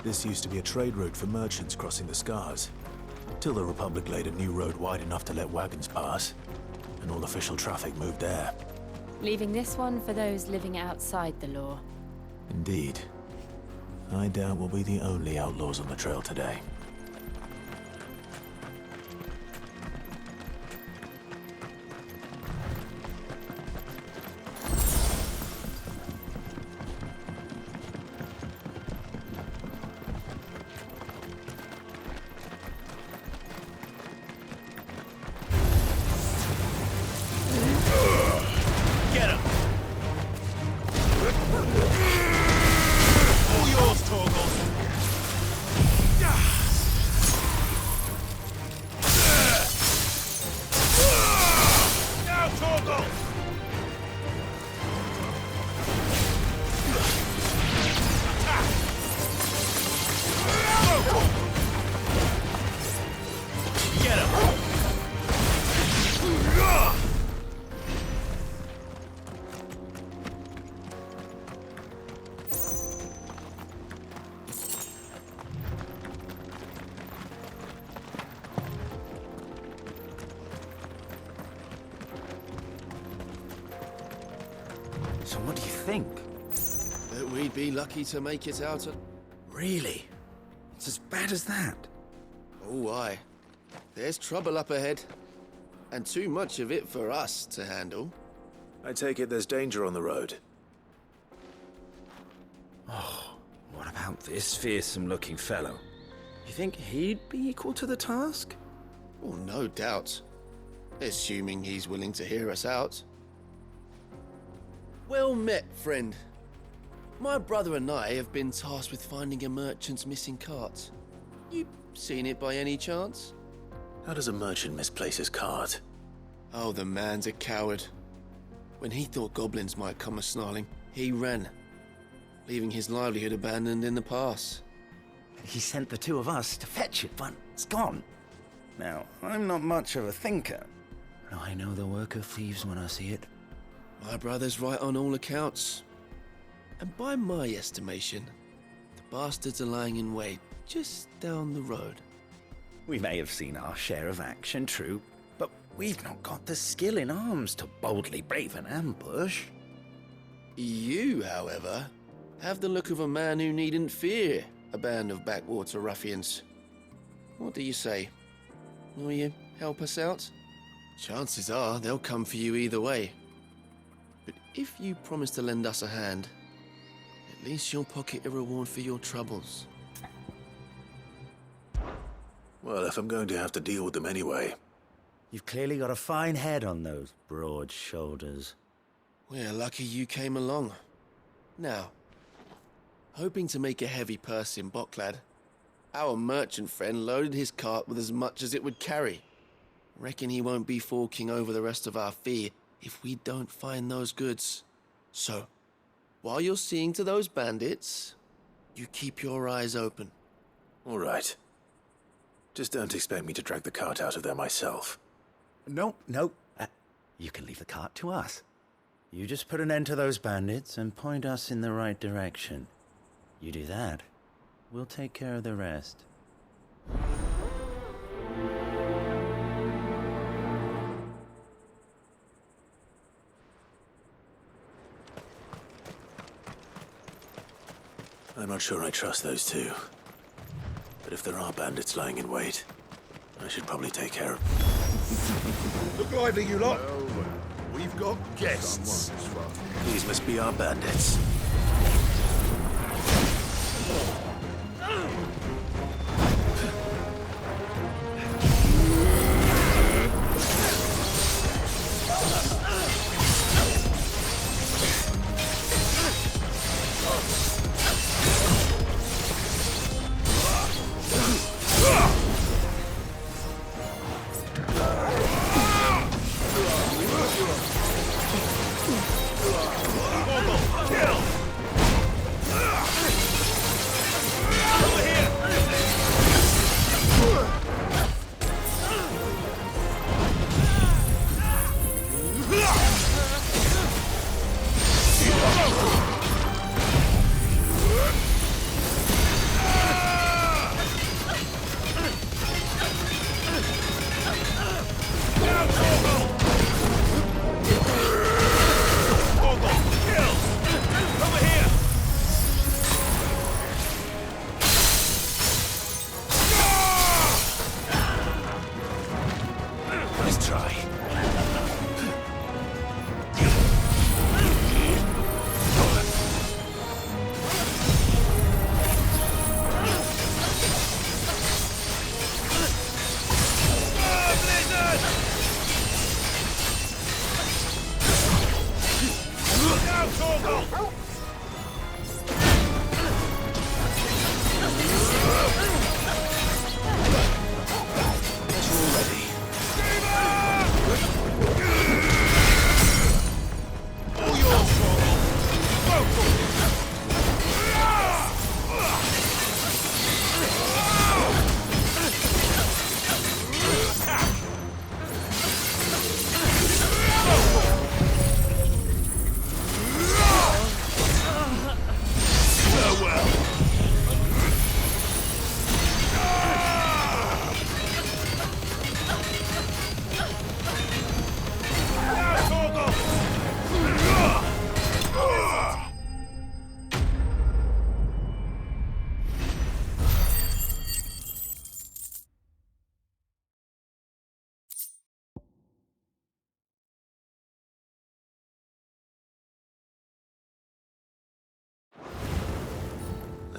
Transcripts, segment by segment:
This used to be a trade route for merchants crossing the Scars, till the Republic laid a new road wide enough to let wagons pass, and all official traffic moved there. Leaving this one for those living outside the law. Indeed. I doubt we'll be the only outlaws on the trail today. Get him! All yours, Torgal! Now, Torgal! Get him! So what do you think? That we'd be lucky to make it out of... Really? It's as bad as that? Oh, aye. There's trouble up ahead. And too much of it for us to handle. I take it there's danger on the road. What about this fearsome-looking fellow? You think he'd be equal to the task? Oh, no doubt. Assuming he's willing to hear us out. Well met, friend. My brother and I have been tasked with finding a merchant's missing cart. You seen it by any chance? How does a merchant misplace his cart? Oh, the man's a coward. When he thought goblins might come a-snarling, he ran, leaving his livelihood abandoned in the pass. He sent the two of us to fetch it, but it's gone. Now, I'm not much of a thinker, but I know the work of thieves when I see it. My brother's right on all accounts. And by my estimation, the bastards are lying in wait just down the road. We may have seen our share of action, true, but we've not got the skill in arms to boldly brave an ambush. You, however, have the look of a man who needn't fear a band of backwater ruffians. What do you say? Will you help us out? Chances are they'll come for you either way. But if you promise to lend us a hand, at least you'll pocket a reward for your troubles. Well, if I'm going to have to deal with them anyway. You've clearly got a fine head on those broad shoulders. We're lucky you came along. Now, hoping to make a heavy purse in Boklad, our merchant friend loaded his cart with as much as it would carry. Reckon he won't be forking over the rest of our fee if we don't find those goods. So, while you're seeing to those bandits, you keep your eyes open. All right. Just don't expect me to drag the cart out of there myself. No. You can leave the cart to us. You just put an end to those bandits and point us in the right direction. You do that, we'll take care of the rest. I'm not sure I trust those two. But if there are bandits lying in wait, I should probably take care of them. Look lively, you lot! We've got guests. These must be our bandits. Kill!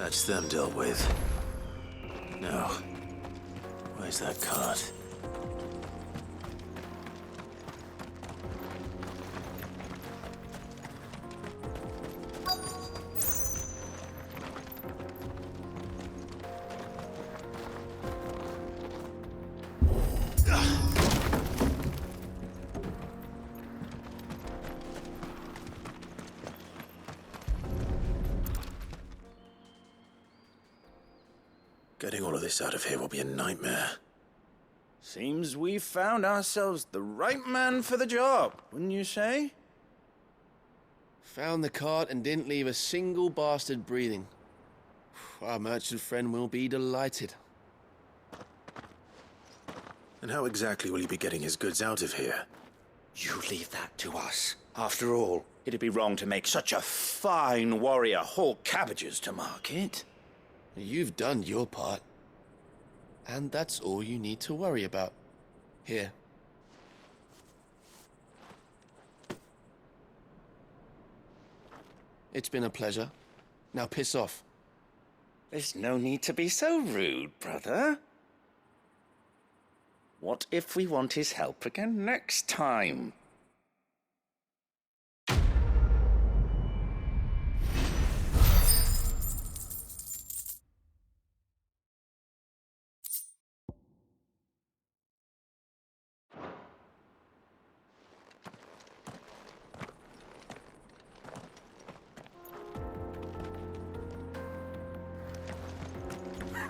That's them dealt with. Now, where's that cart? Getting all of this out of here will be a nightmare. Seems we've found ourselves the right man for the job, wouldn't you say? Found the cart and didn't leave a single bastard breathing. Our merchant friend will be delighted. And how exactly will he be getting his goods out of here? You leave that to us. After all, it'd be wrong to make such a fine warrior haul cabbages to market. You've done your part. And that's all you need to worry about. Here. It's been a pleasure. Now piss off. There's no need to be so rude, brother. What if we want his help again next time?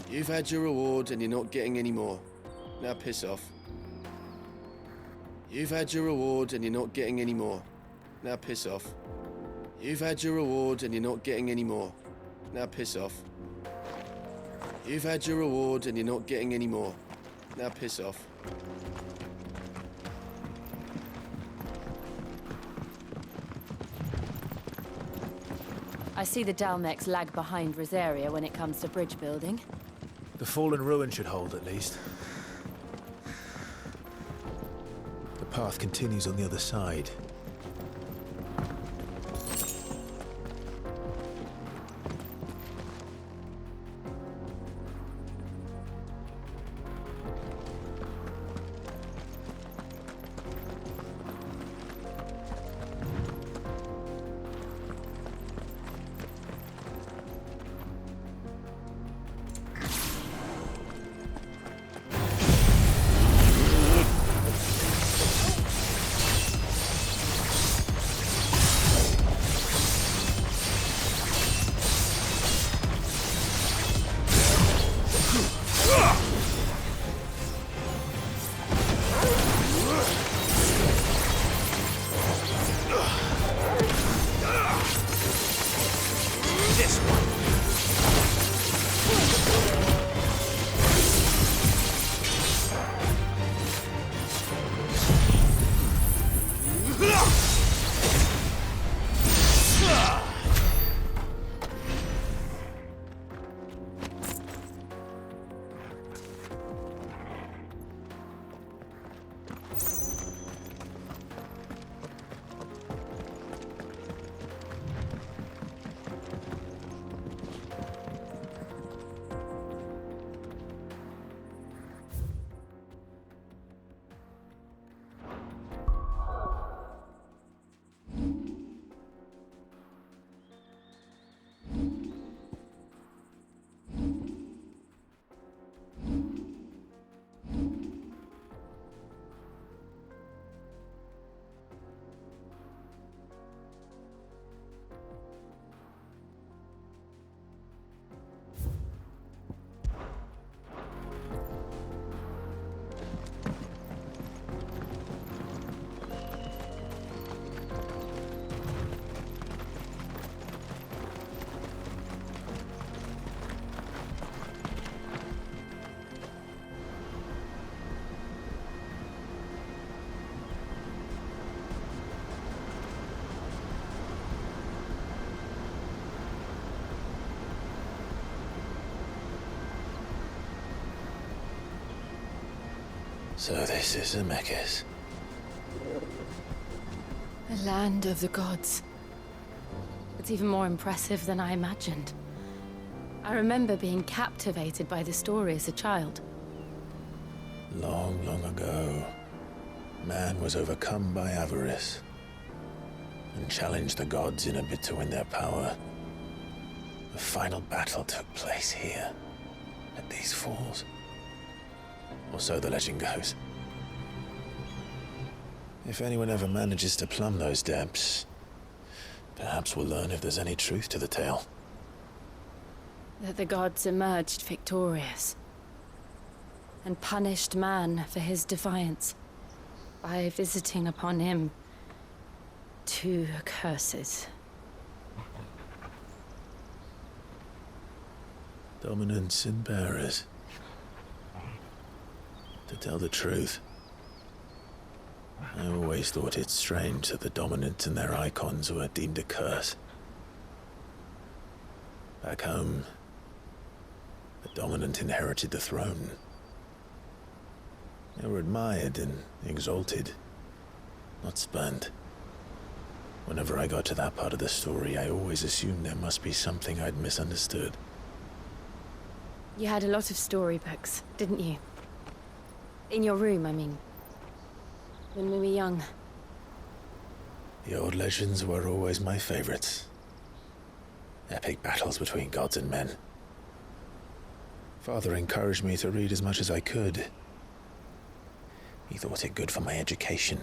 You've had your reward and you're not getting any more. Now piss off. You've had your reward and you're not getting any more. Now piss off. You've had your reward and you're not getting any more. Now piss off. You've had your reward and you're not getting any more. Now piss off. I see the Dalmex lag behind Rosaria when it comes to bridge building. The fallen ruin should hold, at least. The path continues on the other side. So this is Zemeckis. The land of the gods. It's even more impressive than I imagined. I remember being captivated by the story as a child. Long, long ago, man was overcome by avarice and challenged the gods in a bid to win their power. The final battle took place here, at these falls. Or so the legend goes. If anyone ever manages to plumb those depths, perhaps we'll learn if there's any truth to the tale. That the gods emerged victorious and punished man for his defiance by visiting upon him 2 curses. Dominants and bearers. To tell the truth, I always thought it strange that the dominants and their icons were deemed a curse. Back home, the dominant inherited the throne. They were admired and exalted, not spurned. Whenever I got to that part of the story, I always assumed there must be something I'd misunderstood. You had a lot of storybooks, didn't you? In your room, I mean. When we were young. The old legends were always my favorites. Epic battles between gods and men. Father encouraged me to read as much as I could. He thought it good for my education.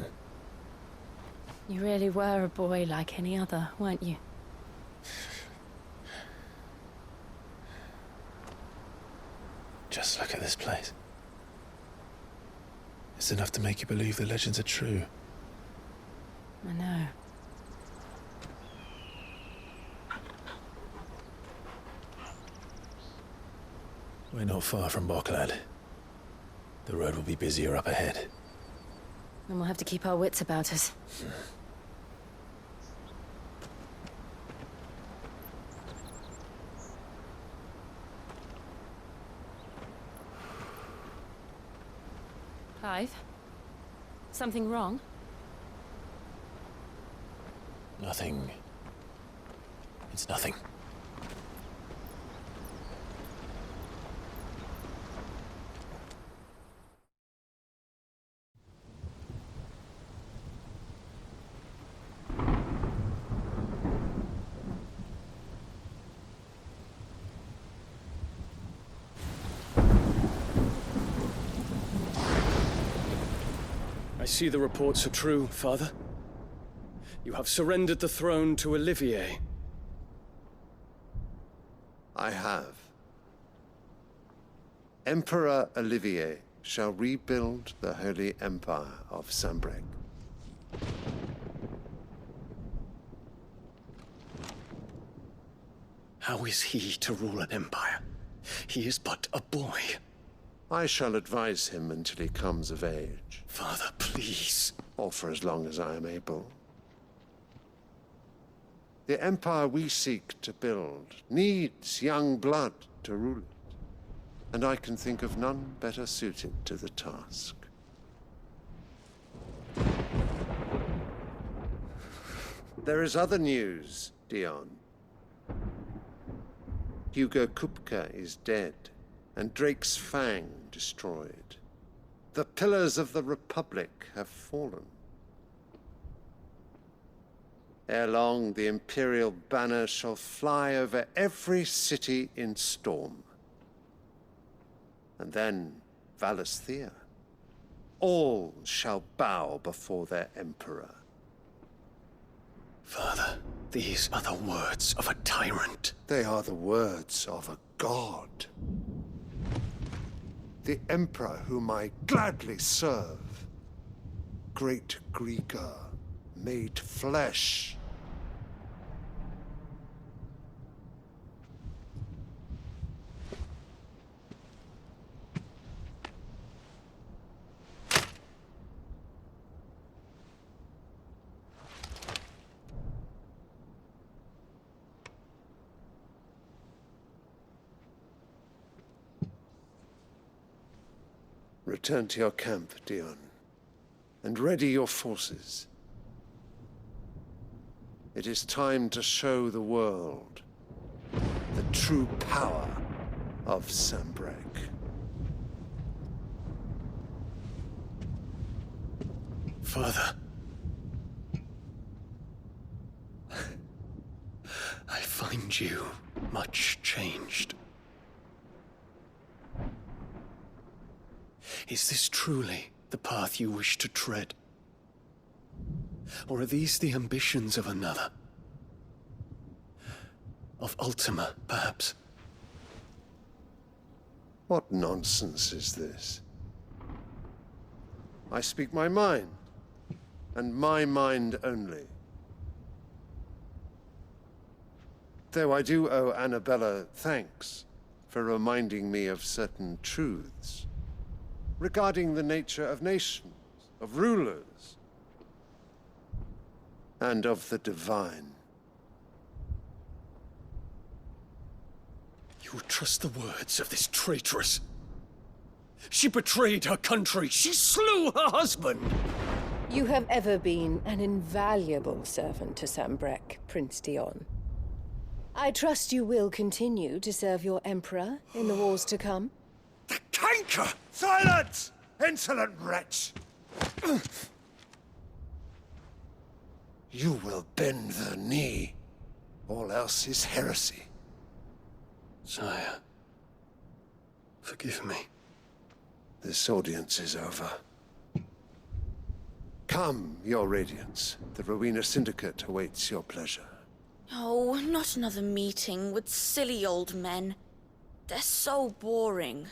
You really were a boy like any other, weren't you? Just look at this place. It's enough to make you believe the legends are true. I know. We're not far from Boklad. The road will be busier up ahead. And we'll have to keep our wits about us. Clive? Something wrong? Nothing. It's nothing. I see the reports are true, Father. You have surrendered the throne to Olivier. I have. Emperor Olivier shall rebuild the Holy Empire of Sanbreque. How is he to rule an empire? He is but a boy. I shall advise him until he comes of age, Father, please. or for as long as I am able. The empire we seek to build needs young blood to rule it, and I can think of none better suited to the task. There is other news, Dion. Hugo Kupka is dead, and Drake's Fang destroyed. The pillars of the Republic have fallen. Ere long, the Imperial banner shall fly over every city in Storm. And then Valisthea. All shall bow before their Emperor. Father, these are the words of a tyrant. They are the words of a god. The Emperor whom I gladly serve. Great Greagor, made flesh. Return to your camp, Dion, and ready your forces. It is time to show the world the true power of Sanbreque. Father. I find you much changed. Is this truly the path you wish to tread? Or are these the ambitions of another? Of Ultima, perhaps? What nonsense is this? I speak my mind, and my mind only. Though I do owe Annabella thanks for reminding me of certain truths regarding the nature of nations, of rulers, and of the divine. You would trust the words of this traitress? She betrayed her country. She slew her husband. You have ever been an invaluable servant to Sanbreque, Prince Dion. I trust you will continue to serve your Emperor in the wars to come. The canker! Silence! Insolent wretch! You will bend the knee. All else is heresy. Sire, forgive me. This audience is over. Come, Your Radiance. The Rowena Syndicate awaits your pleasure. Oh, not another meeting with silly old men. They're so boring.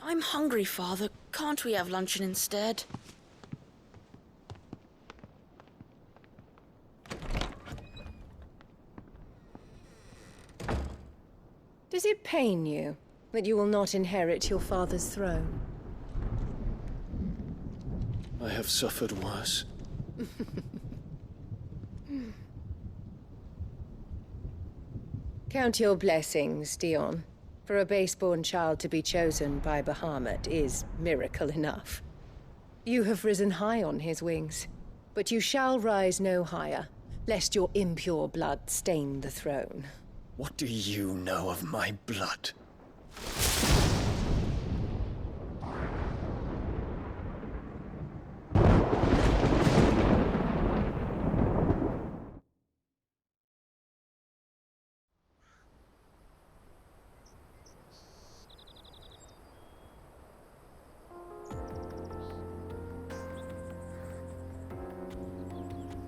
I'm hungry, Father. Can't we have luncheon instead? Does it pain you that you will not inherit your father's throne? I have suffered worse. Count your blessings, Dion. For a base-born child to be chosen by Bahamut is miracle enough. You have risen high on his wings, but you shall rise no higher, lest your impure blood stain the throne. What do you know of my blood?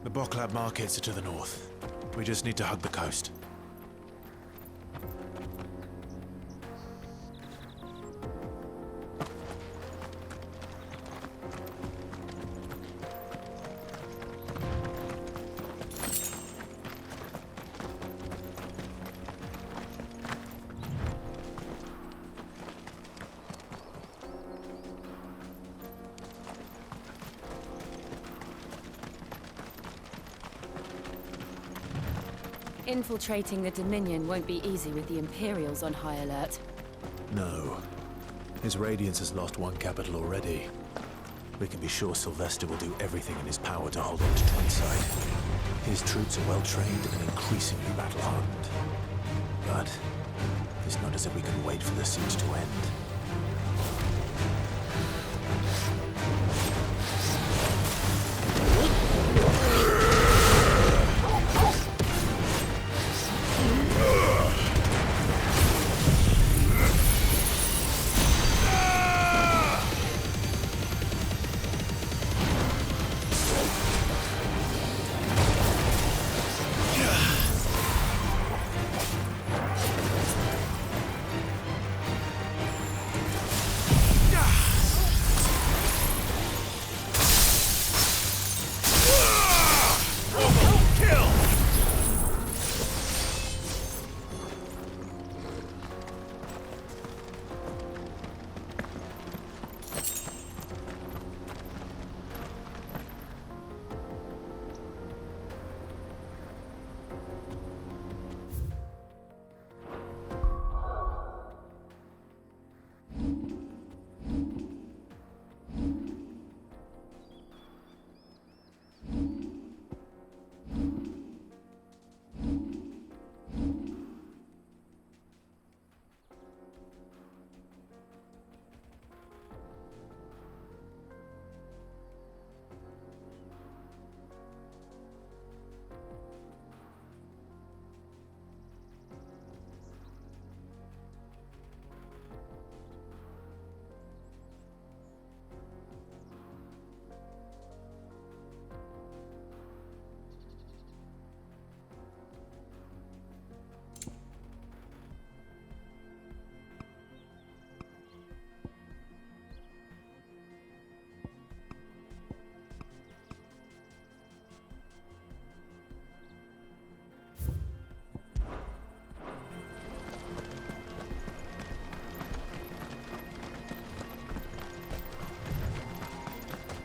The Boklab markets are to the north. We just need to hug the coast. Infiltrating the Dominion won't be easy with the Imperials on high alert. No. His Radiance has lost one capital already. We can be sure Sylvester will do everything in his power to hold on to Twinside. His troops are well-trained and increasingly battle-hardened. But it's not as if we can wait for the siege to end.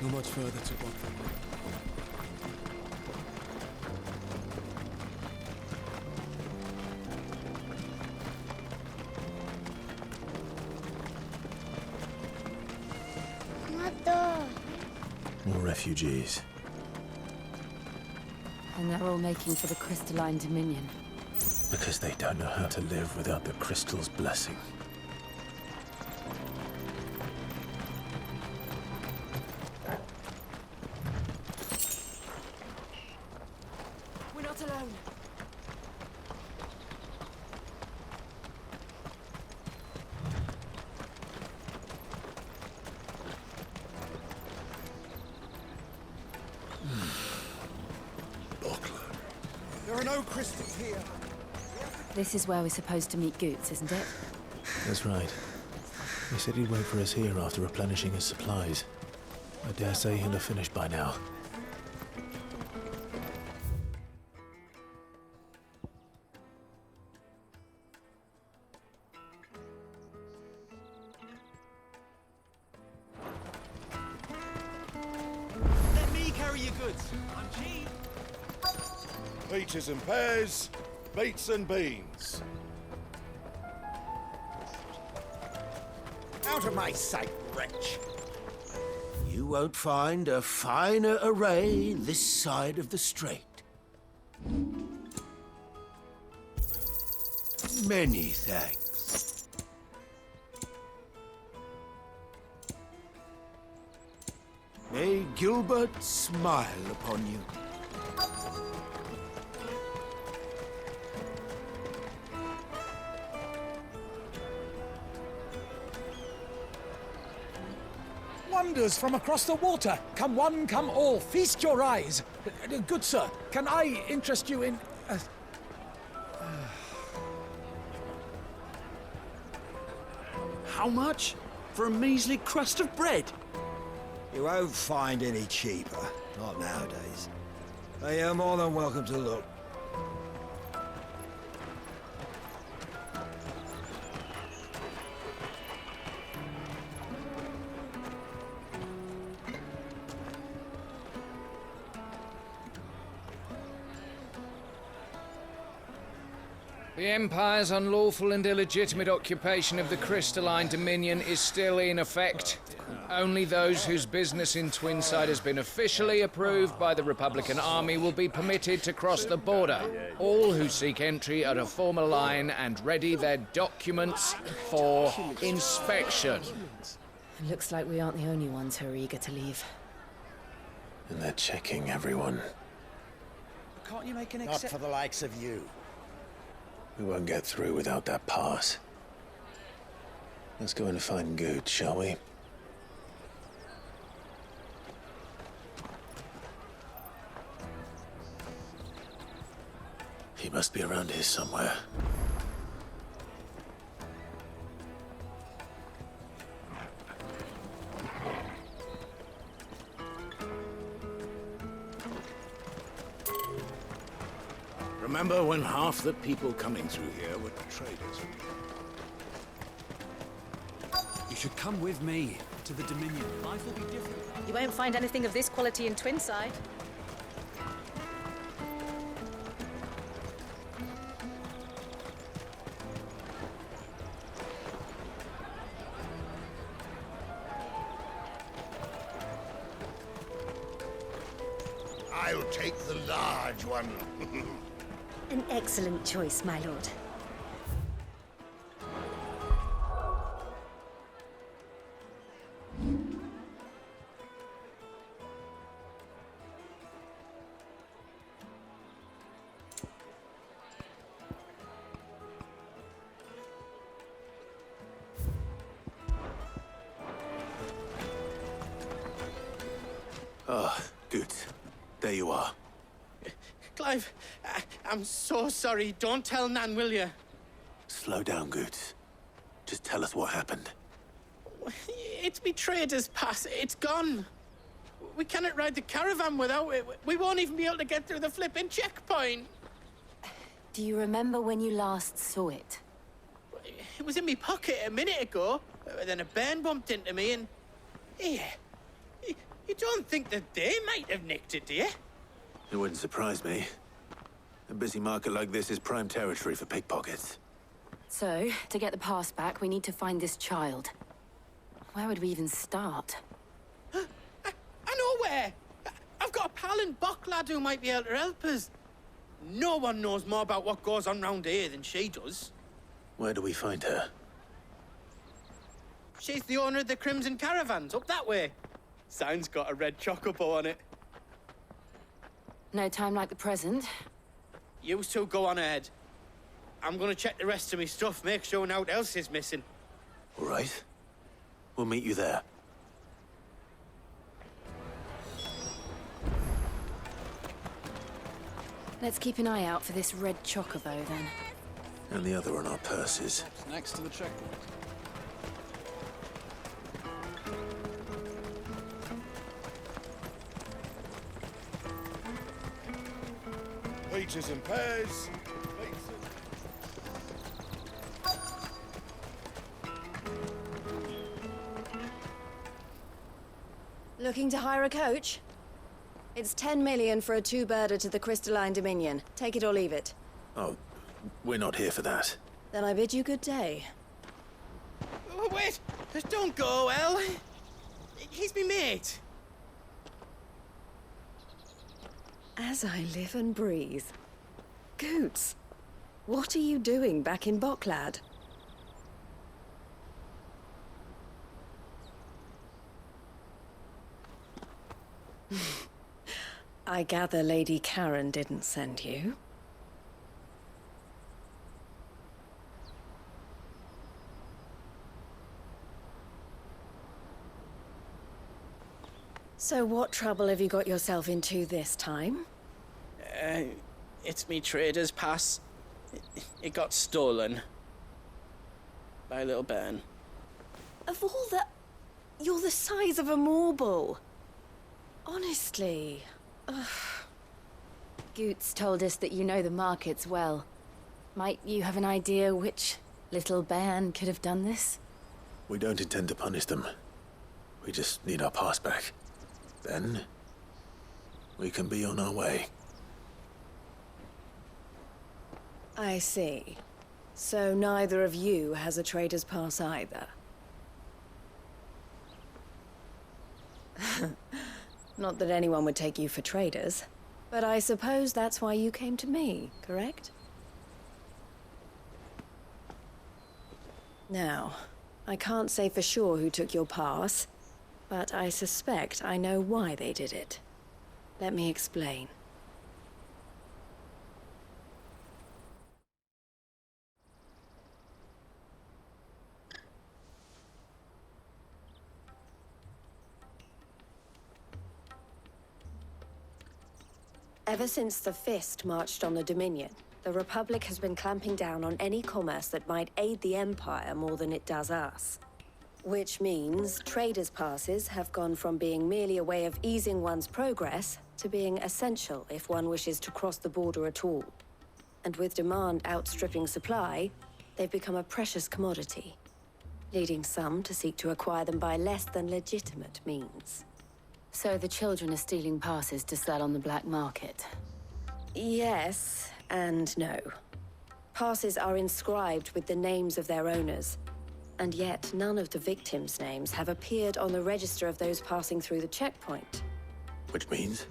Not much further to walk from here. More refugees. And they're all making for the Crystalline Dominion. Because they don't know how to live without the crystal's blessing. We're not alone. There are no crystals here. This is where we're supposed to meet Goots, isn't it? That's right. He said he'd wait for us here after replenishing his supplies. I dare say he'll have finished by now. Let me carry your goods. I'm cheap. Peaches and pears, beets and beans. Out of my sight, wretch! You won't find a finer array this side of the strait. Many thanks. May Gilbert smile upon you. Wonders from across the water. Come one, come all. Feast your eyes. Good sir, can I interest you in... How much? For a measly crust of bread? You won't find any cheaper. Not nowadays. But you're more than welcome to look. The Empire's unlawful and illegitimate occupation of the Crystalline Dominion is still in effect. Only those whose business in Twinside has been officially approved by the Republican Army will be permitted to cross the border. All who seek entry are to form a line and ready their documents for inspection. It looks like we aren't the only ones who are eager to leave. And they're checking everyone. Can't you make an Not for the likes of you. We won't get through without that pass. Let's go in and find Good, shall we? He must be around here somewhere. Remember when half the people coming through here were traders? You should come with me to the Dominion. Life will be different. You won't find anything of this quality in Twinside. I'll take the large one. An excellent choice, my lord. Ah, good. There you are. Clive, I'm so sorry. Don't tell Nan, will you? Slow down, Goots. Just tell us what happened. It's betrayed us, Pass. It's gone. We cannot ride the caravan without it. We won't even be able to get through the flipping checkpoint. Do you remember when you last saw it? It was in my pocket a minute ago. Then a bairn bumped into me and... Here. You don't think that they might have nicked it, do you? It wouldn't surprise me. A busy market like this is prime territory for pickpockets. So, to get the pass back, we need to find this child. Where would we even start? I know where! I've got a pal in Bocklad who might be able to help us. No one knows more about what goes on round here than she does. Where do we find her? She's the owner of the Crimson Caravans, up that way. Sign's got a red chocobo on it. No time like the present. You two go on ahead. I'm gonna check the rest of my stuff, make sure naught else is missing. All right. We'll meet you there. Let's keep an eye out for this red chocobo, then. And the other on our purses. Next to the checkpoint. Peaches and pears. Looking to hire a coach? It's 10 million for a two-birder to the Crystalline Dominion. Take it or leave it. Oh, we're not here for that. Then I bid you good day. Oh, wait! Don't go, El. He's me mate. As I live and breathe. Goots, what are you doing back in Bocklad? I gather Lady Karen didn't send you. So what trouble have you got yourself into this time? It's me trader's pass. It got stolen. By little Ben. Of all the... You're the size of a marble. Honestly. Ugh. Goots told us that you know the markets well. Might you have an idea which little bairn could have done this? We don't intend to punish them. We just need our pass back. Then, we can be on our way. I see. So neither of you has a trader's pass either. Not that anyone would take you for traders, but I suppose that's why you came to me, correct? Now, I can't say for sure who took your pass, but I suspect I know why they did it. Let me explain. Ever since the Fist marched on the Dominion, the Republic has been clamping down on any commerce that might aid the Empire more than it does us. Which means traders' passes have gone from being merely a way of easing one's progress to being essential if one wishes to cross the border at all. And with demand outstripping supply, they've become a precious commodity, leading some to seek to acquire them by less than legitimate means. So the children are stealing passes to sell on the black market? Yes and no. Passes are inscribed with the names of their owners, and yet none of the victims' names have appeared on the register of those passing through the checkpoint. Which means?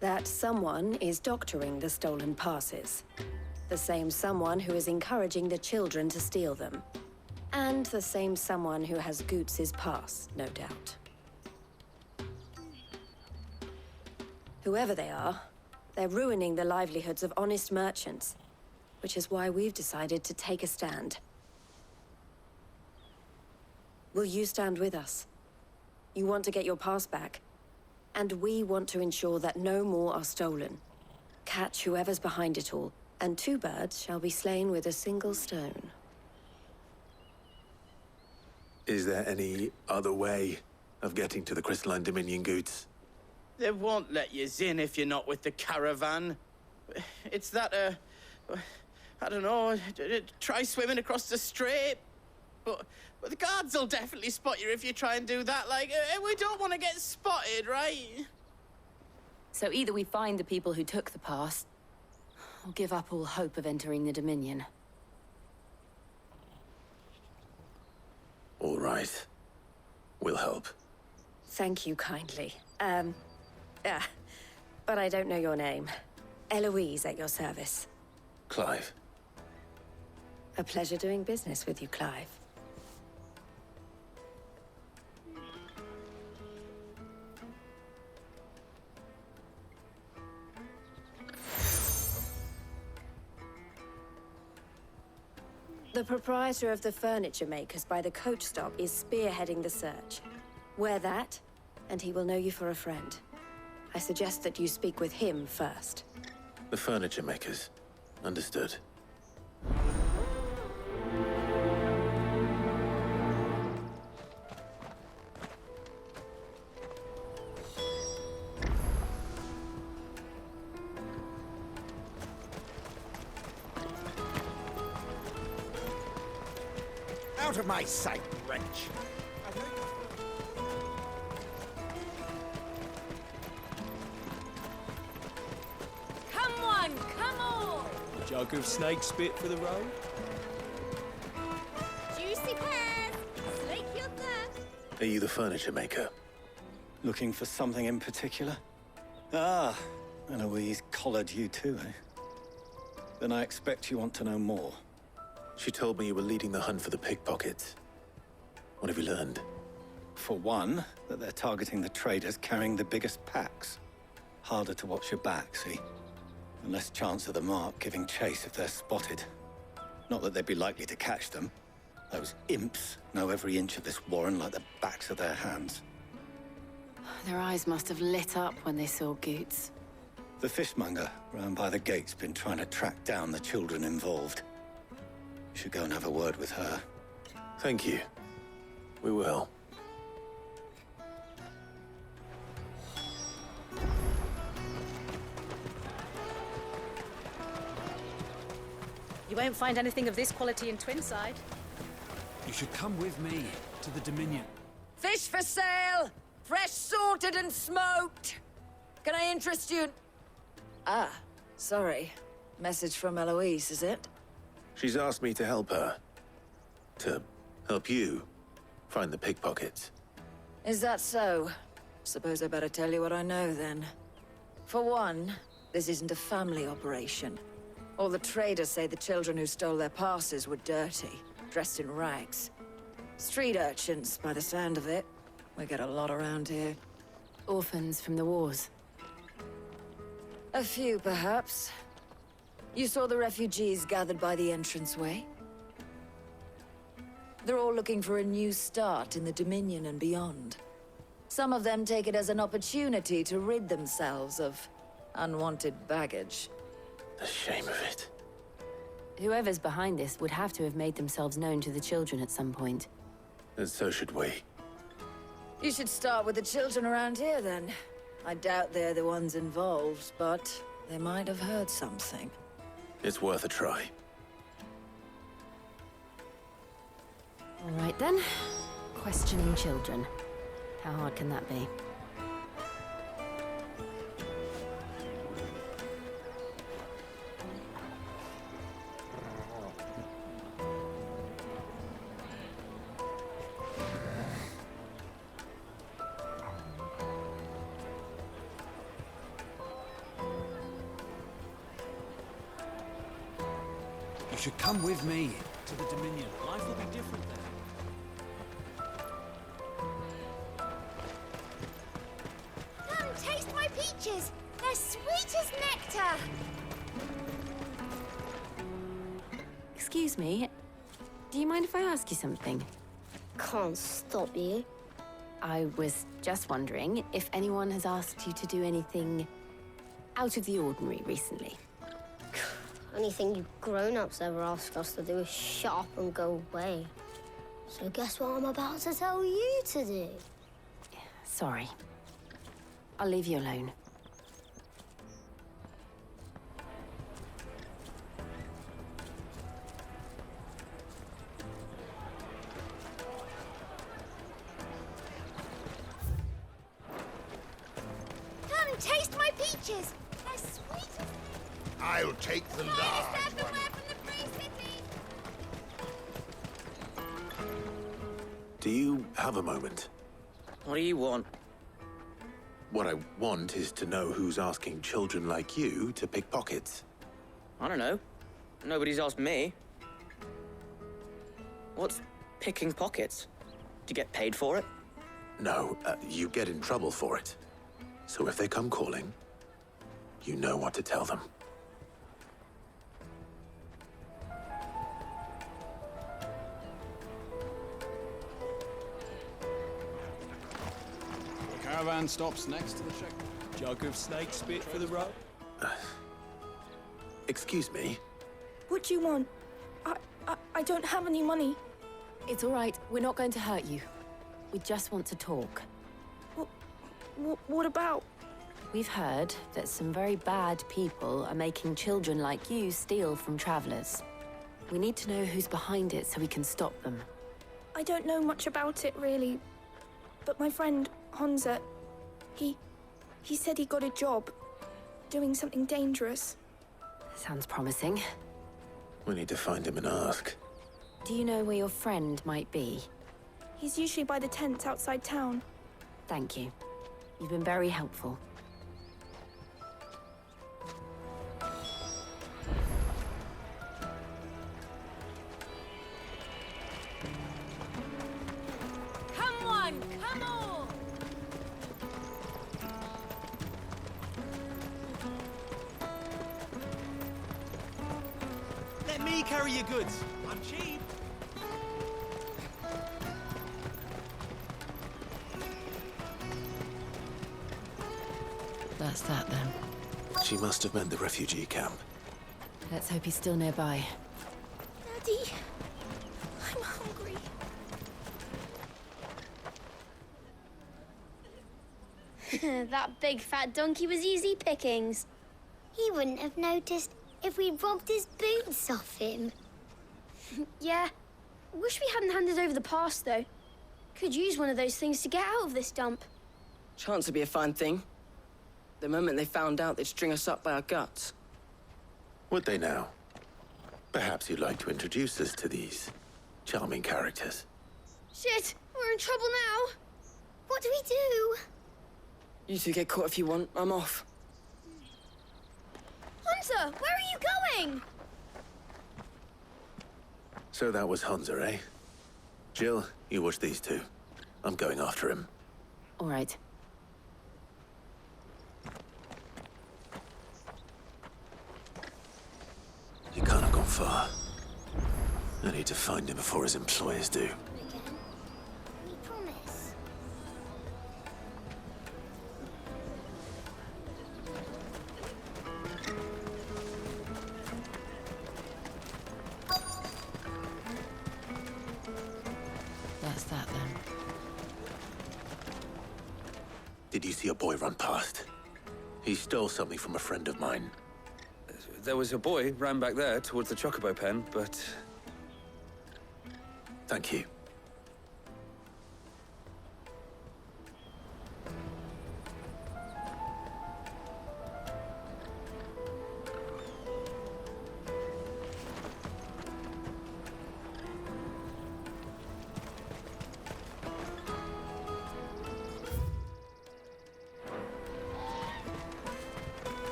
That someone is doctoring the stolen passes. The same someone who is encouraging the children to steal them. And the same someone who has Goots' pass, no doubt. Whoever they are, they're ruining the livelihoods of honest merchants, which is why we've decided to take a stand. Will you stand with us? You want to get your pass back, and we want to ensure that no more are stolen. Catch whoever's behind it all, and two birds shall be slain with a single stone. Is there any other way of getting to the Crystalline Dominion, Goots? They won't let you in if you're not with the caravan. It's that, I don't know, try swimming across the strait. but the guards will definitely spot you if you try and do that. Like, we don't want to get spotted, right? So either we find the people who took the pass, or give up all hope of entering the Dominion. All right. We'll help. Thank you kindly. But I don't know your name. Eloise at your service. Clive. A pleasure doing business with you, Clive. The proprietor of the furniture makers by the coach stop is spearheading the search. Wear that, and he will know you for a friend. I suggest that you speak with him first. The furniture makers. Understood. Out of my sight, wretch! Come one, come all! A jug of snake spit for the road? Juicy pears! Slake your thirst! Are you the furniture maker? Looking for something in particular? Ah, Eloise collared you too, eh? Then I expect you want to know more. She told me you were leading the hunt for the pickpockets. What have you learned? For one, that they're targeting the traders carrying the biggest packs. Harder to watch your back, see? And less chance of the mark giving chase if they're spotted. Not that they'd be likely to catch them. Those imps know every inch of this warren like the backs of their hands. Their eyes must have lit up when they saw Goots. The fishmonger round by the gate's been trying to track down the children involved. You should go and have a word with her. Thank you. We will. You won't find anything of this quality in Twinside. You should come with me to the Dominion. Fish for sale! Fresh sorted and smoked! Can I interest you in... Ah, sorry. Message from Eloise, is it? She's asked me to help her. To help you find the pickpockets. Is that so? Suppose I better tell you what I know, then. For one, this isn't a family operation. All the traders say the children who stole their passes were dirty, dressed in rags. Street urchins, by the sound of it. We get a lot around here. Orphans from the wars. A few, perhaps. You saw the refugees gathered by the entranceway? They're all looking for a new start in the Dominion and beyond. Some of them take it as an opportunity to rid themselves of unwanted baggage. The shame of it. Whoever's behind this would have to have made themselves known to the children at some point. And so should we. You should start with the children around here, then. I doubt they're the ones involved, but they might have heard something. It's worth a try. All right then. Questioning children. How hard can that be? You should come with me to the Dominion. Life will be different there. Come, taste my peaches! They're sweet as nectar! Excuse me. Do you mind if I ask you something? Can't stop you. I was just wondering if anyone has asked you to do anything out of the ordinary recently. Anything you grown-ups ever ask us to do is shut up and go away. So guess what I'm about to tell you to do? Sorry. I'll leave you alone. peaches. They're sweet as... I'll take the large one. Do you have a moment? What do you want? What I want is to know who's asking children like you to pick pockets. I don't know. Nobody's asked me. What's picking pockets? Do you get paid for it? No, you get in trouble for it. So if they come calling, you know what to tell them. The caravan stops next to the check. Jug of snake spit for the road. Excuse me? What do you want? I don't have any money. It's all right. We're not going to hurt you. We just want to talk. What about? We've heard that some very bad people are making children like you steal from travelers. We need to know who's behind it so we can stop them. I don't know much about it, really. But my friend, Hansa, he said he got a job doing something dangerous. Sounds promising. We need to find him and ask. Do you know where your friend might be? He's usually by the tents outside town. Thank you. You've been very helpful. Come on, come on! Let me carry your goods. I'm cheap. That's that then. She must have meant the refugee camp. Let's hope he's still nearby. Daddy, I'm hungry. That big fat donkey was easy pickings. He wouldn't have noticed if we'd robbed his boots off him. Yeah. Wish we hadn't handed over the pass, though. Could use one of those things to get out of this dump. Chance would be a fine thing. The moment they found out, they'd string us up by our guts. Would they now? Perhaps you'd like to introduce us to these charming characters. Shit, we're in trouble now. What do we do? You two get caught if you want. I'm off. Hunter, where are you going? So that was Hansa, eh? Jill, you watch these two. I'm going after him. All right. He can't have gone far. I need to find him before his employers do. We promise. That's that then. Did you see a boy run past? He stole something from a friend of mine. There was a boy ran back there towards the Chocobo pen, but... Thank you.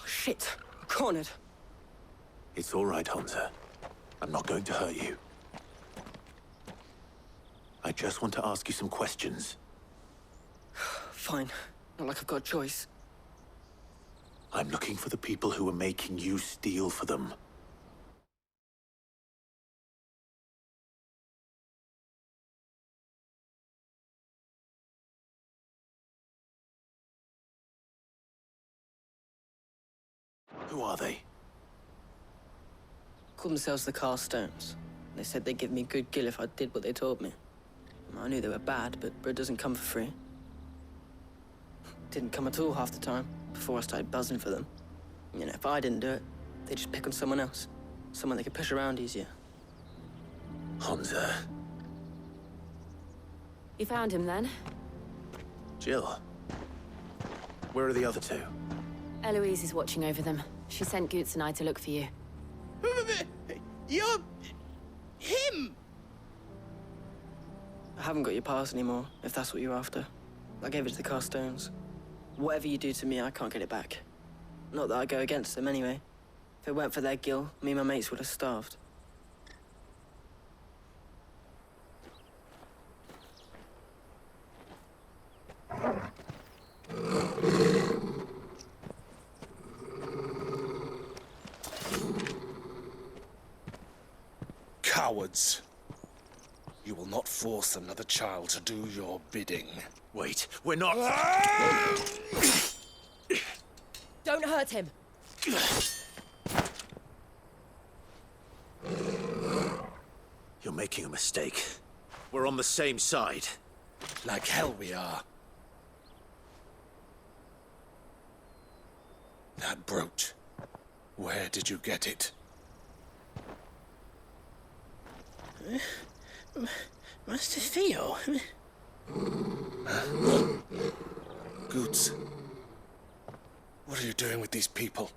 Shit, I'm cornered. It's all right, Hansa. I'm not going to hurt you. I just want to ask you some questions. Fine. Not like I've got a choice. I'm looking for the people who are making you steal for them. Who are they? Called themselves the Carstones. They said they'd give me good gill if I did what they told me. I knew they were bad, but bread doesn't come for free. Didn't come at all half the time, before I started buzzing for them. You know, if I didn't do it, they'd just pick on someone else. Someone they could push around easier. Honza. You found him then? Jill. Where are the other two? Eloise is watching over them. She sent Goots and I to look for you. You're... him! I haven't got your pass anymore, if that's what you're after. I gave it to the Carstones. Whatever you do to me, I can't get it back. Not that I go against them anyway. If it weren't for their gil, me and my mates would have starved. Cowards. You will not force another child to do your bidding. Wait, we're not... Don't hurt him. You're making a mistake. We're on the same side. Like hell we are. That brooch. Where did you get it? Master Theo? Goots. What are you doing with these people?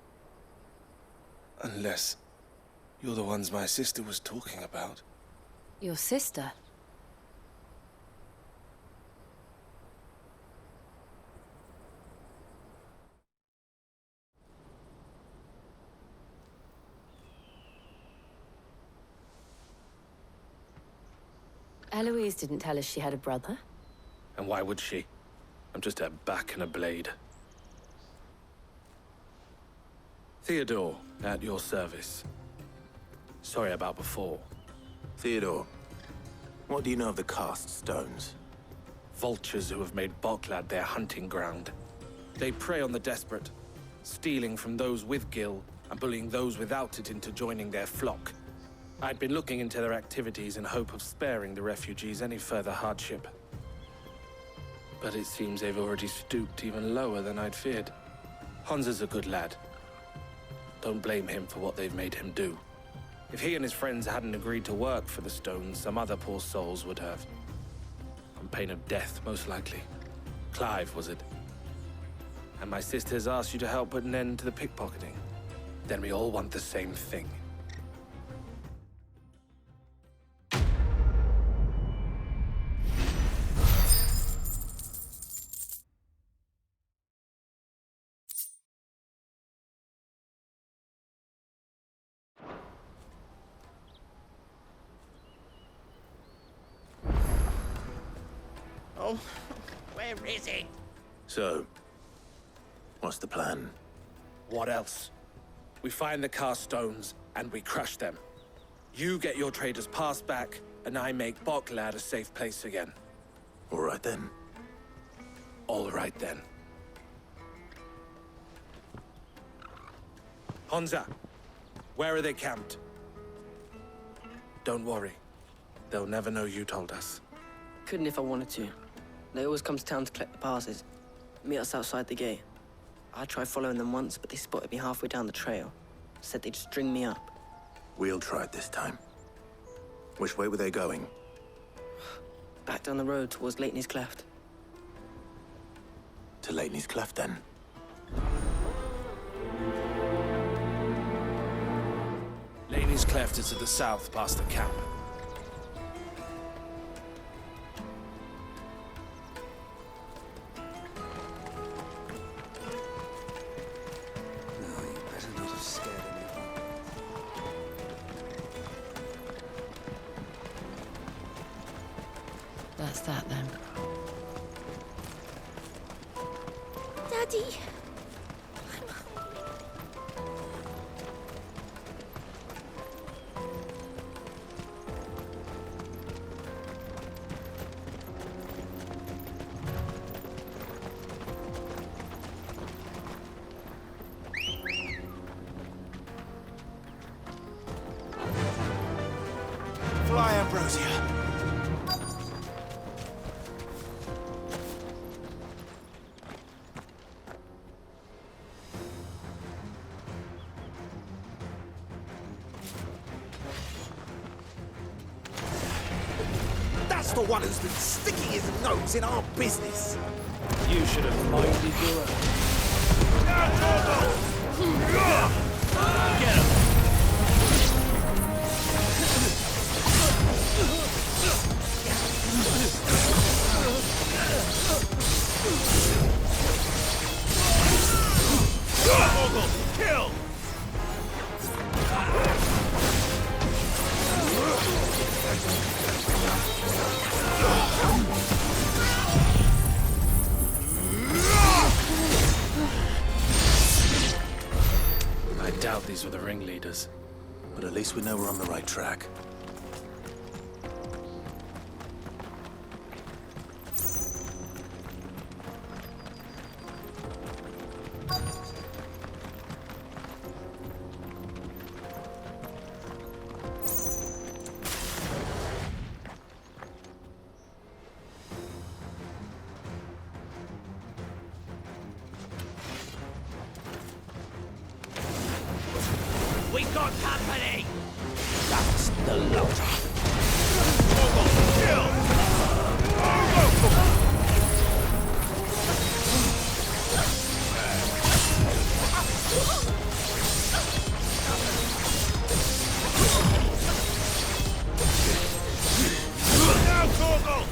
Unless you're the ones my sister was talking about. Your sister? Eloise didn't tell us she had a brother. And why would she? I'm just a back and a blade. Theodore, at your service. Sorry about before. Theodore, what do you know of the Cast Stones? Vultures who have made Boklad their hunting ground. They prey on the desperate, stealing from those with gil and bullying those without it into joining their flock. I'd been looking into their activities in hope of sparing the refugees any further hardship. But it seems they've already stooped even lower than I'd feared. Honza's a good lad. Don't blame him for what they've made him do. If he and his friends hadn't agreed to work for the Stones, some other poor souls would have. On pain of death, most likely. Clive, was it? And my sisters asked you to help put an end to the pickpocketing. Then we all want the same thing. Oh, where is he? So, what's the plan? What else? We find the Carstones, and we crush them. You get your trader's pass back, and I make Boklad a safe place again. All right then. All right then. Honza, where are they camped? Don't worry. They'll never know you told us. Couldn't if I wanted to. They always come to town to collect the passes. Meet us outside the gate. I tried following them once, but they spotted me halfway down the trail. Said they'd string me up. We'll try it this time. Which way were they going? Back down the road towards Leitney's Cleft. To Leitney's Cleft, then. Leitney's Cleft is to the south, past the camp. That's that then. Daddy! Fly, Ambrosia. He's the one who's been sticking his nose in our business. You should have minded your own. Get him! Morgul, kill! I doubt these were the ringleaders. But at least we know we're on the right track. We got company! That's the lot. Morgul, kill! Now, Morgul!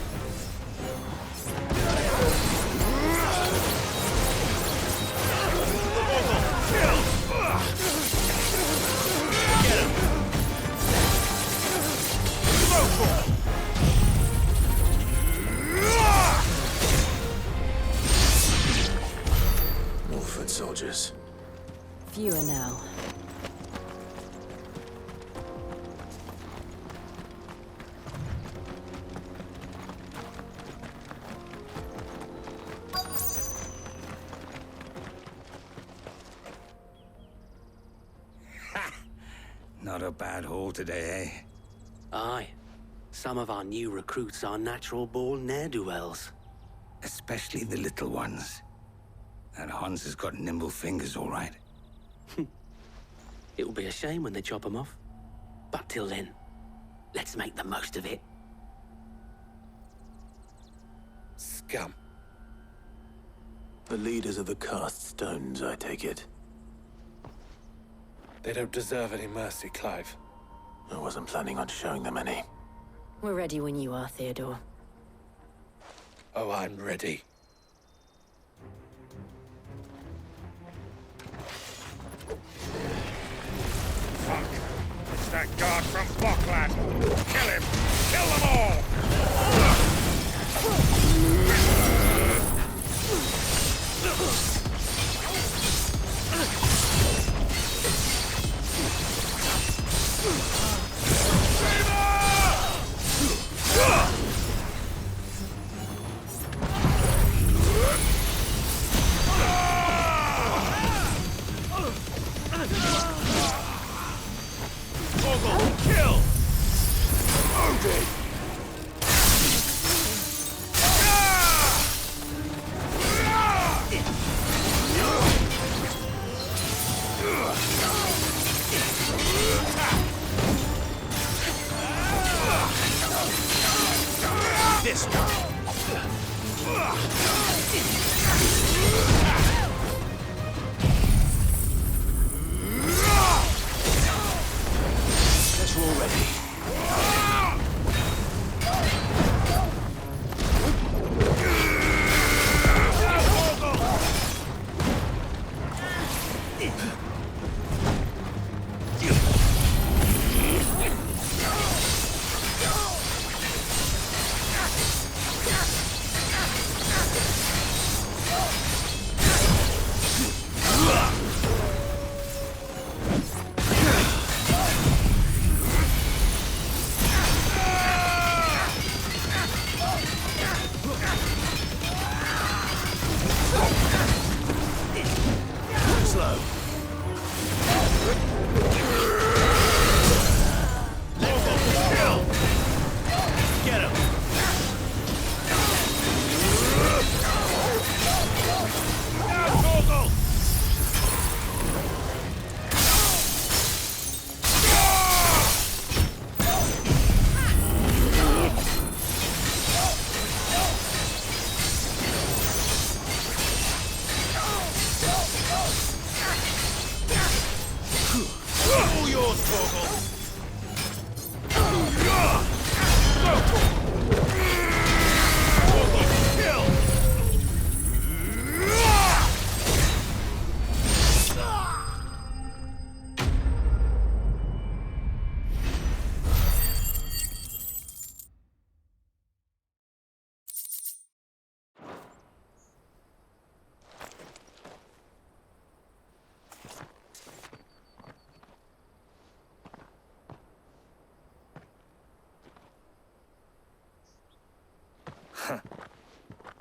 More foot soldiers. Fewer now. Not a bad haul today, eh? Aye. Some of our new recruits are natural-born ne'er-do-wells. Especially the little ones. That Hans has got nimble fingers, all right. It will be a shame when they chop them off. But till then, let's make the most of it. Scum. The leaders of the cast stones, I take it. They don't deserve any mercy, Clive. I wasn't planning on showing them any. We're ready when you are, Theodore. Oh, I'm ready. Fuck! It's that guard from Boklad! Kill him! Kill them all! Morgul, kill! Odin!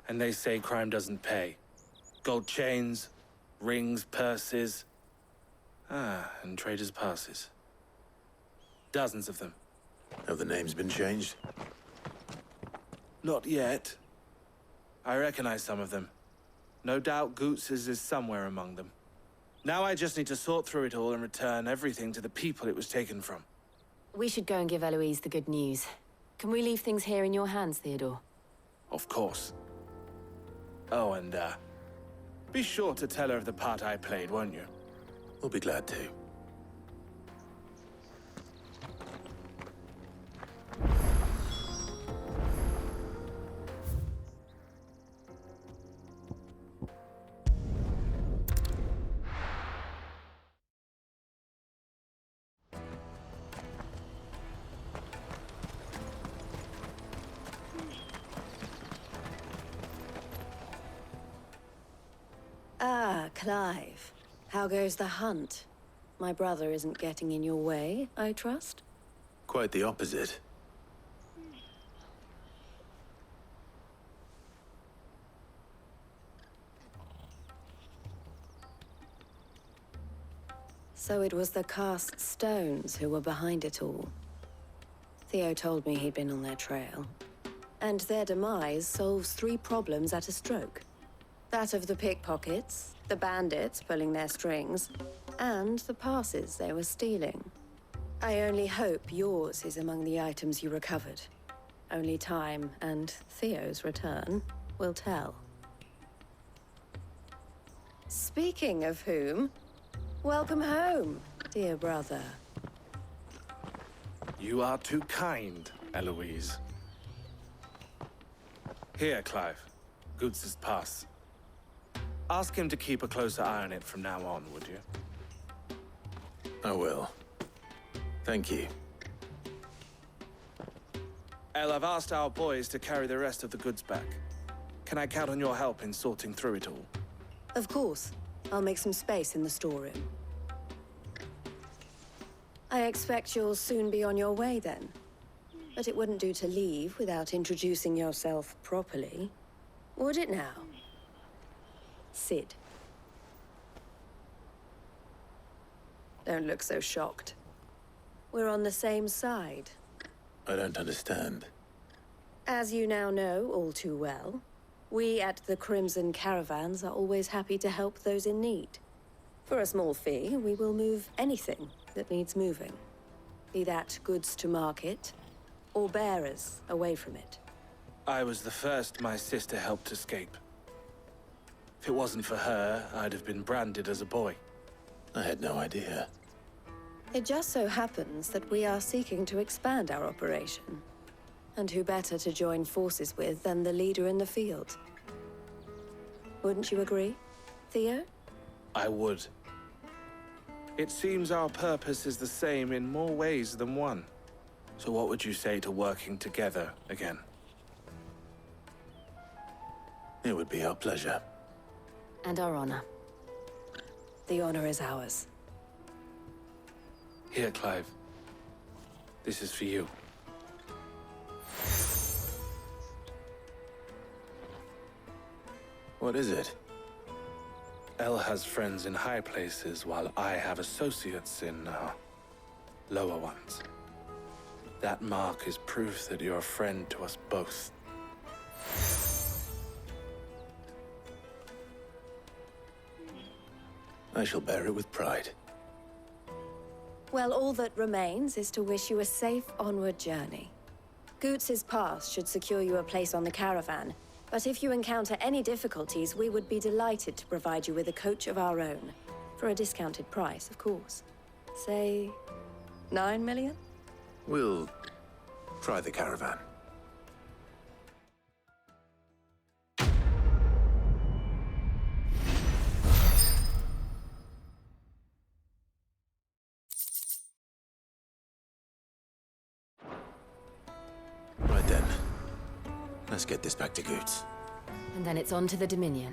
And they say crime doesn't pay. Gold chains, rings, purses. And traders' passes. Dozens of them. Have the names been changed? Not yet. I recognize some of them. No doubt Goots's is somewhere among them. Now I just need to sort through it all and return everything to the people it was taken from. We should go and give Eloise the good news. Can we leave things here in your hands, Theodore? Of course. Oh, and, be sure to tell her of the part I played, won't you? We'll be glad to. Clive. How goes the hunt? My brother isn't getting in your way, I trust? Quite the opposite. So it was the cast stones who were behind it all. Theo told me he'd been on their trail. And their demise solves 3 problems at a stroke. That of the pickpockets, the bandits pulling their strings, and the passes they were stealing. I only hope yours is among the items you recovered. Only time and Theo's return will tell. Speaking of whom, welcome home, dear brother. You are too kind, Eloise. Here, Clive. Goots's pass. Ask him to keep a closer eye on it from now on, would you? I will. Thank you. El, I've asked our boys to carry the rest of the goods back. Can I count on your help in sorting through it all? Of course. I'll make some space in the storeroom. I expect you'll soon be on your way then. But it wouldn't do to leave without introducing yourself properly. Would it now? Sid. Don't look so shocked. We're on the same side. I don't understand. As you now know all too well, we at the Crimson Caravans are always happy to help those in need. For a small fee, we will move anything that needs moving. Be that goods to market, or bearers away from it. I was the first my sister helped escape. If it wasn't for her, I'd have been branded as a boy. I had no idea. It just so happens that we are seeking to expand our operation. And who better to join forces with than the leader in the field? Wouldn't you agree, Theo? I would. It seems our purpose is the same in more ways than one. So what would you say to working together again? It would be our pleasure. And our honor. The honor is ours. Here, Clive. This is for you. What is it? El has friends in high places, while I have associates in, lower ones. That mark is proof that you're a friend to us both. I shall bear it with pride. Well, all that remains is to wish you a safe onward journey. Goots's pass should secure you a place on the caravan, but if you encounter any difficulties, we would be delighted to provide you with a coach of our own. For a discounted price, of course. Say, 9 million? We'll try the caravan. Right then. Let's get this back to Goots. And then it's on to the Dominion.